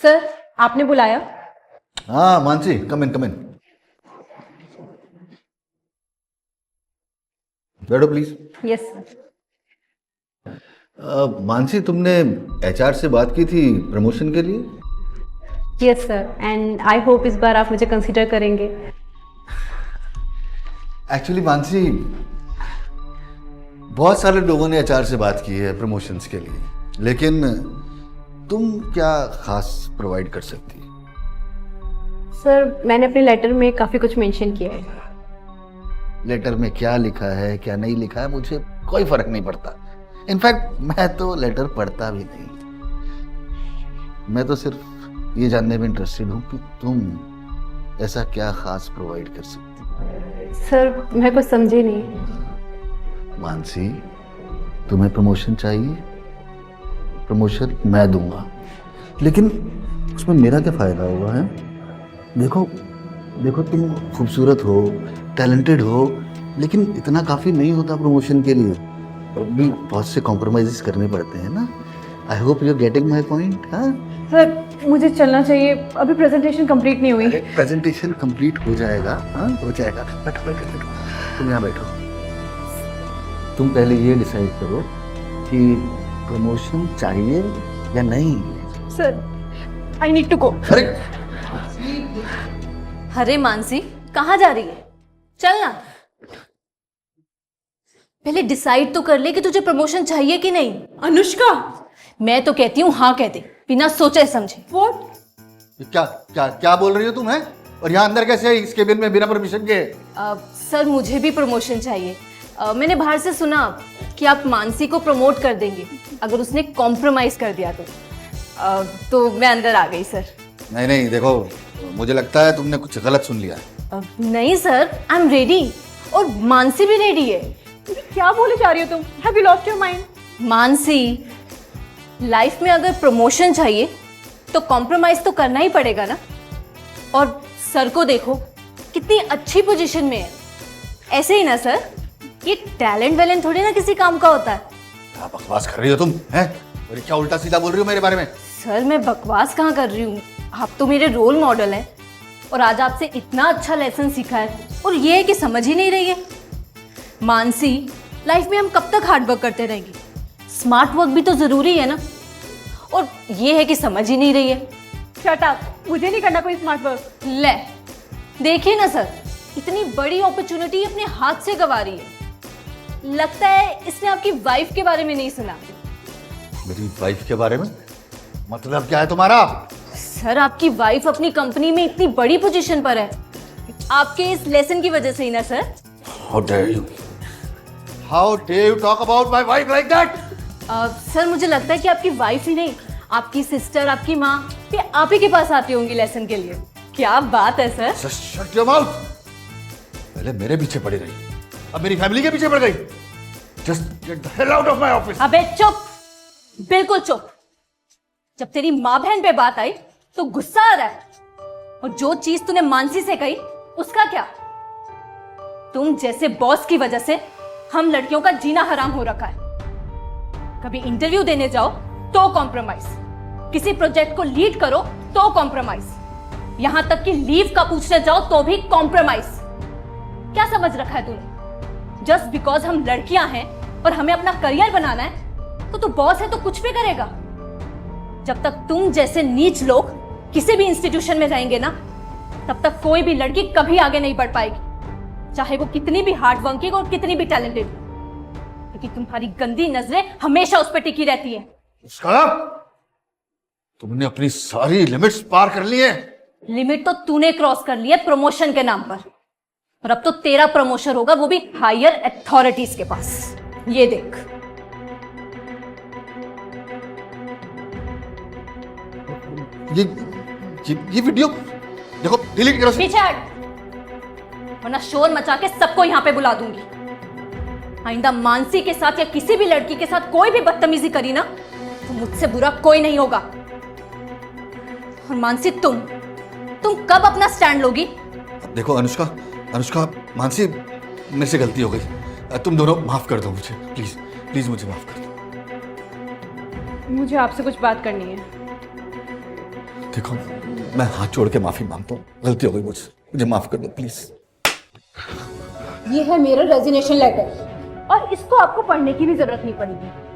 Sir, आपने बुलाया? हाँ मानसी, कम इन कम इन, बैठो प्लीज। Yes sir. मानसी, तुमने एचआर से बात की थी प्रमोशन के लिए? Yes sir, and I hope इस बार आप मुझे कंसीडर करेंगे। एक्चुअली मानसी, बहुत सारे लोगों ने एचआर से बात की है प्रमोशंस के लिए, लेकिन तुम क्या खास प्रोवाइड कर सकती है? सर, मैंने अपने लेटर में काफ़ी कुछ मेंशन किया है। लेटर में क्या लिखा है क्या नहीं लिखा है मुझे कोई फर्क नहीं पड़ता। इनफैक्ट मैं तो लेटर पढ़ता भी नहीं, मैं तो सिर्फ ये जानने में इंटरेस्टेड हूँ कि तुम ऐसा क्या खास प्रोवाइड कर सकती हो। सर, मैं कुछ समझी नहीं। मानसी, तुम्हें प्रमोशन चाहिए? प्रमोशन मैं दूंगा, लेकिन उसमें मेरा क्या फायदा होगा है? देखो देखो, तुम खूबसूरत हो, टैलेंटेड हो, लेकिन इतना काफी नहीं होता प्रमोशन के लिए, भी बहुत से कॉम्प्रोमाइजेस करने पड़ते हैं ना। I hope you are getting my point. हाँ सर, मुझे चलना चाहिए, अभी प्रेजेंटेशन कंप्लीट नहीं हुई। प्रेजेंटेशन कंप्लीट हो जाएगा, हाँ हो जाएगा। बैठो बैठो बैठो, तुम यहाँ बैठो। तुम पहले ये डिसाइड करो कि प्रमोशन चाहिए या नहीं। Sir, I need to go. अरे अरे मानसी, कहाँ जा रही है? चल ना, पहले डिसाइड तो कर ले कि तुझे प्रमोशन चाहिए कि नहीं। अनुष्का, मैं तो कहती हूँ हाँ कह दे, बिना सोचे समझे। व्हाट? क्या क्या क्या बोल रही हो तुम, है? और यहाँ अंदर कैसे है इस केबिन में बिना परमिशन के? सर, मुझे भी प्रमोशन चाहिए। मैंने बाहर से सुना कि आप मानसी को प्रमोट कर देंगे अगर उसने कॉम्प्रोमाइज कर दिया तो मैं अंदर आ गई सर। नहीं नहीं, देखो मुझे लगता है तुमने कुछ गलत सुन लिया है। नहीं सर, आई एम रेडी और मानसी भी रेडी है। क्या बोले जा रही हो तुम? Have you lost your mind? Mansi, life में अगर प्रमोशन चाहिए तो कॉम्प्रोमाइज तो करना ही पड़ेगा ना। और सर को देखो, कितनी अच्छी पोजीशन में है। ऐसे ही ना सर, ये टैलेंट वैलेंट थोड़ी ना किसी काम का होता है। क्या बकवास कर रही हो तुम, हैं? और क्या उल्टा सीधा बोल रही हो मेरे बारे में? सर, मैं बकवास कहाँ कर रही हूँ, आप तो मेरे रोल मॉडल हैं और आज आपसे इतना अच्छा लेसन सीखा है और ये है कि समझ ही नहीं रही है। मानसी, लाइफ में हम कब तक हार्ड वर्क करते रहेंगे? स्मार्ट वर्क भी तो जरूरी है ना। और ये है कि समझ ही नहीं रही है। शट अप, मुझे नहीं करना कोई स्मार्ट वर्क। ले, देखिए ना सर, इतनी बड़ी अपॉर्चुनिटी अपने हाथ से गंवा रही है। लगता है इसने आपकी वाइफ के बारे में नहीं सुना। मेरी वाइफ के बारे में? मतलब क्या है तुम्हारा? सर, आपकी वाइफ अपनी कंपनी में इतनी बड़ी पोजीशन पर है, आपके इस लेसन की वजह से ही ना sir. How dare you? How dare you talk about my wife like that? Sir, मुझे लगता है कि आपकी वाइफ ही नहीं, आपकी सिस्टर, आपकी माँ भी आप ही के पास आती होंगी लेसन के लिए। क्या बात है sir. Just shut your mouth. पहले मेरे पीछे पड़ी रही, अब मेरी फैमिली के पीछे पड़ गई। Just get the hell out of my office. अबे चुप, बिल्कुल चुप। जब तेरी माँ बहन पे बात आई तो गुस्सा आ रहा है, और जो चीज तूने मानसी से कही उसका क्या? तुम जैसे बॉस की वजह से हम लड़कियों का जीना हराम हो रखा है। कभी इंटरव्यू देने जाओ तो कॉम्प्रोमाइज, किसी प्रोजेक्ट को लीड करो तो कॉम्प्रोमाइज, यहां तक कि लीव का पूछने जाओ तो भी कॉम्प्रोमाइज। क्या समझ रखा है तूने? जस्ट बिकॉज हम लड़कियां हैं और हमें अपना करियर बनाना है तो तू बॉस है तो कुछ भी करेगा। जब तक तुम जैसे नीच लोग किसी भी इंस्टीट्यूशन में जाएंगे ना, तब तक कोई भी लड़की कभी आगे नहीं बढ़ पाएगी, चाहे वो कितनी भी हार्ड वर्किंग और कितनी भी टैलेंटेड, क्योंकि तुम्हारी गंदी नजरें हमेशा उस पर टिकी रहती है। उसका तुमने अपनी सारी लिमिट्स पार कर ली है। लिमिट तो तूने क्रॉस कर ली है प्रमोशन के नाम पर, और अब तो तेरा प्रमोशन होगा, वो भी हायर अथॉरिटीज के पास। ये देख। ये वीडियो देखो, डिलीट करो। पीछे हट, वरना शोर मचा के सबको यहां पे बुला दूंगी। आइंदा मानसी के साथ या किसी भी लड़की के साथ कोई भी बदतमीजी करी ना, तो मुझसे बुरा कोई नहीं होगा। और मानसी, तुम कब अपना स्टैंड लोगी? देखो अनुष्का, मानसी, मेरे से गलती हो गई, तुम दोनों माफ कर दो मुझे, प्लीज प्लीज मुझे माफ कर दो। मुझे आपसे कुछ बात करनी है। देखो, मैं हाथ जोड़ के माफी मांगता हूँ, गलती हो गई मुझसे, मुझे माफ कर दो प्लीज। ये है मेरा रेजिग्नेशन लेटर और इसको आपको पढ़ने की भी जरूरत नहीं पड़ेगी।